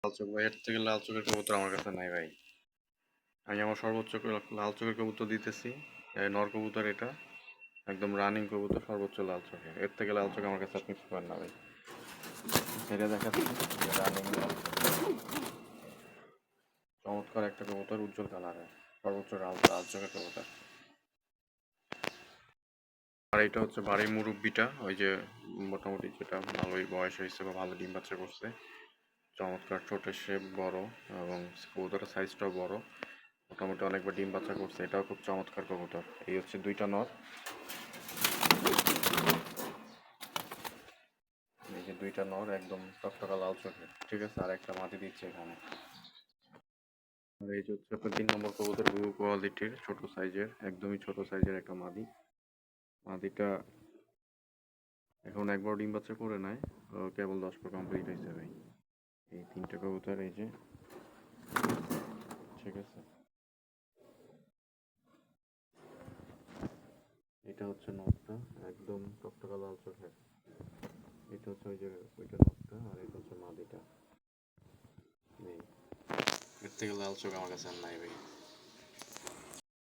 লাল চোখ ভাই, এর থেকে লাল চোখের কবুতর আমার কাছে নাই ভাই। আমি আমার সর্বোচ্চ লাল চোখের কবুতর দিতেছি। নর কবুতর এটা একদম রানিং কবুতর, সর্বোচ্চ লাল চোখে। এর থেকে লাল চোখ আমার কাছে আপনি পাবেন না ভাই। এটা দেখাচ্ছি রানিং লাল চোখ। চমৎকার একটা কবুতর, উজ্জ্বল কালারের, সর্বোচ্চ লাল লাল চোখের কবুতর। আর এটা হচ্ছে বাড়ির মুরব্বিটা, ওই যে মোটামুটি যেটা ভালোই বয়স হয়েছে বা ভালো ডিম বাচ্চা করছে। চমৎকার ঠোঁটের শেপ বড় এবং কবুতরের সাইজটাও বড়, মোটামুটি অনেকবার ডিম বাচ্চা করছে। এটাও খুব চমৎকার কবুতর। এই হচ্ছে দুইটা নর, এই যে দুইটা নর একদম টকটকা লাল চোখের, ঠিক আছে। আর একটা মাটি দিচ্ছে এখানে। আর এই যে হচ্ছে আপনার 3 নম্বর কবুতর, বহু কোয়ালিটির, ছোট সাইজের, একদমই ছোট সাইজের একটা মাদি। মাদিটা এখন একবার ডিম বাচ্চা করে নাই, কেবল 10 পর কমপ্লিট হয়েছে ভাই। এই 3টে কবুতর, এই যে, ঠিক আছে। এটা হচ্ছে নটটা, একদম টকটকা লাল চোখের। এটা হচ্ছে ওই যে ওইটা নটটা, আর এটা হচ্ছে মাদিটা। নেই, এর থেকে লাল চোখ আমার কাছে আর নাই ভাই।